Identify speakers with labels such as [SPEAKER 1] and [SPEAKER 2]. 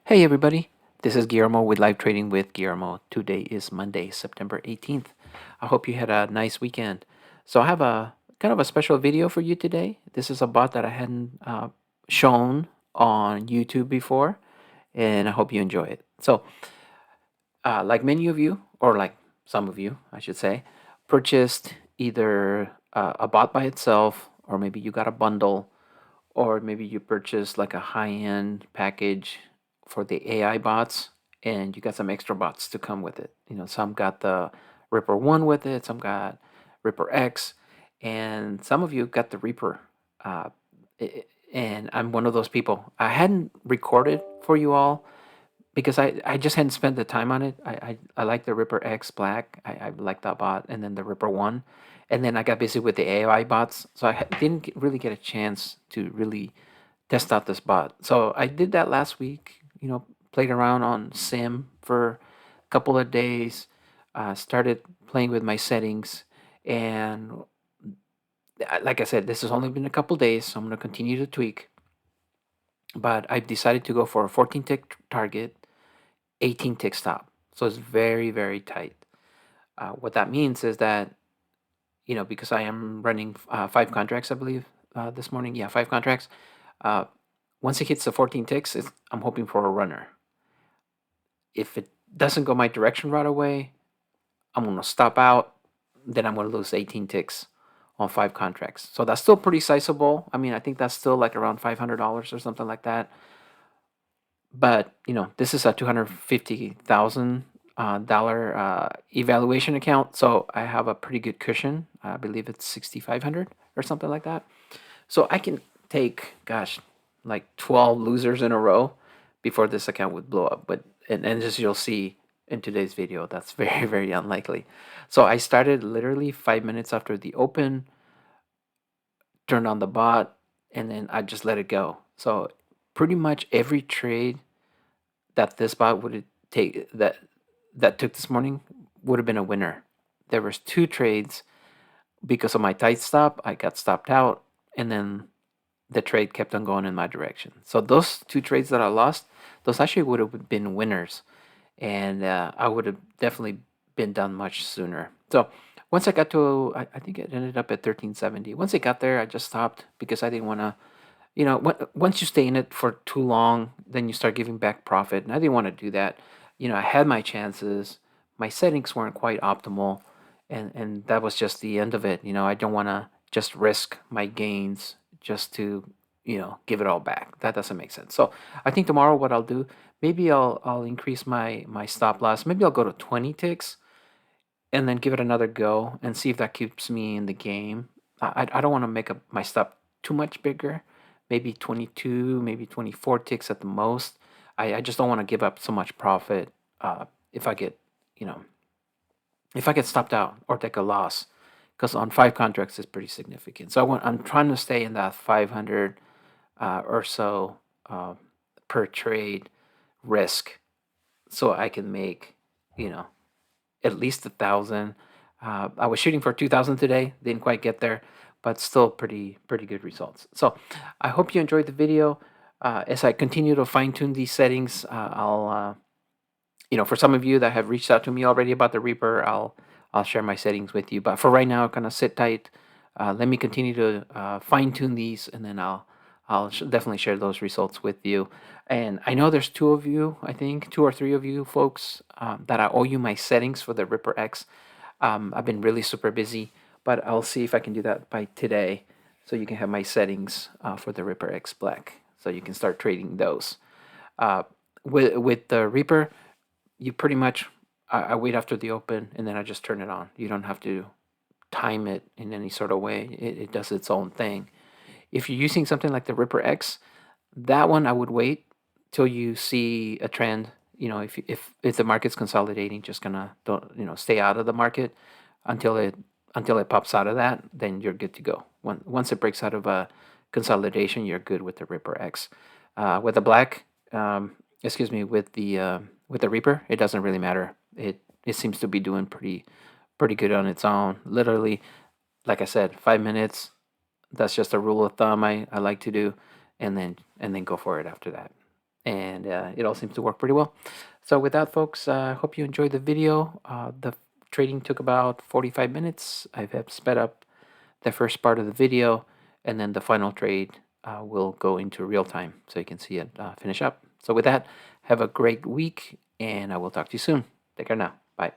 [SPEAKER 1] Hey everybody, this is Guillermo with Live Trading with Guillermo. Today is Monday, September 18th. I hope you had a nice weekend. So I have a kind of a special video for you today. This is a bot that I hadn't shown on YouTube before, and I hope you enjoy it. So, like many of you, or like some of you, I should say, purchased either a bot by itself, or maybe you got a bundle, or maybe you purchased like a high-end package for the AI bots and you got some extra bots to come with it. Some got the Ripper 1 with it, some got Ripper X, and some of you got the Reaper. Uh, and I'm one of those people. I hadn't recorded for you all because I just hadn't spent the time on it. I like the Ripper X Black. I like that bot, and then the Ripper One, and then I got busy with the AI bots, so didn't really get a chance to really test out this bot. So I did that last week. Played around on Sim for a couple of days. Started playing with my settings, and like I said, this has only been a couple days, so I'm gonna continue to tweak. But I've decided to go for a 14 tick target, 18 tick stop. So it's very, very tight. What that means is that, because I am running 5 contracts, I believe, this morning. Yeah, 5 contracts. Uh, Once it hits the 14 ticks, I'm hoping for a runner. If it doesn't go my direction right away, I'm going to stop out. Then I'm going to lose 18 ticks on 5 contracts. So that's still pretty sizable. I mean, I think that's still like around $500 or something like that. But this is a $250,000 evaluation account, so I have a pretty good cushion. I believe it's 6,500 or something like that. So I can take, gosh, like 12 losers in a row before this account would blow up. But and as you'll see in today's video, that's very, very unlikely. So I started literally 5 minutes after the open, turned on the bot, and then I just let it go. So pretty much every trade that this bot would take that took this morning would have been a winner. There was 2 trades because of my tight stop. I got stopped out, and then the trade kept on going in my direction. So those 2 trades that I lost, those actually would have been winners, and I would have definitely been done much sooner. So once I got to, I think it ended up at 1370. Once it got there, I just stopped because I didn't want to. Once you stay in it for too long, then you start giving back profit, and I didn't want to do that. I had my chances. My settings weren't quite optimal, and that was just the end of it. I don't want to just risk my gains just to give it all back. That doesn't make sense. So I think tomorrow what I'll do, maybe I'll increase my stop loss. Maybe I'll go to 20 ticks and then give it another go and see if that keeps me in the game. I don't want to make my stop too much bigger. Maybe 22, maybe 24 ticks at the most. I just don't want to give up so much profit if I get, you know, if I get stopped out or take a loss, because on 5 contracts is pretty significant. So I'm trying to stay in that 500 or so per trade risk, so I can make, you know, at least 1,000. I was shooting for 2,000 today, didn't quite get there, but still pretty good results. So I hope you enjoyed the video. As I continue to fine tune these settings, I'll for some of you that have reached out to me already about the Reaper, I'll share my settings with you. But for right now, kind of sit tight. Let me continue to fine tune these, and then I'll definitely share those results with you. And I know there's 2 of you, I think 2 or 3 of you folks that I owe you my settings for the Ripper X. I've been really super busy, but I'll see if I can do that by today, so you can have my settings for the Ripper X Black, so you can start trading those. With the Reaper, you pretty much I wait after the open and then I just turn it on. You don't have to time it in any sort of way. It does its own thing. If you're using something like the Ripper X, that one I would wait till you see a trend. If the market's consolidating, just gonna don't stay out of the market until it pops out of that. Then you're good to go. Once it breaks out of a consolidation, you're good with the Ripper X. With the black, excuse me, with the Reaper, it doesn't really matter. It seems to be doing pretty good on its own. Literally, like I said, 5 minutes. That's just a rule of thumb I like to do, and then go for it after that. and it all seems to work pretty well. So with that, folks, I hope you enjoyed the video. The trading took about 45 minutes. I have sped up the first part of the video, and then the final trade will go into real time so you can see it finish up. So with that, have a great week, and I will talk to you soon. Take care now. Bye.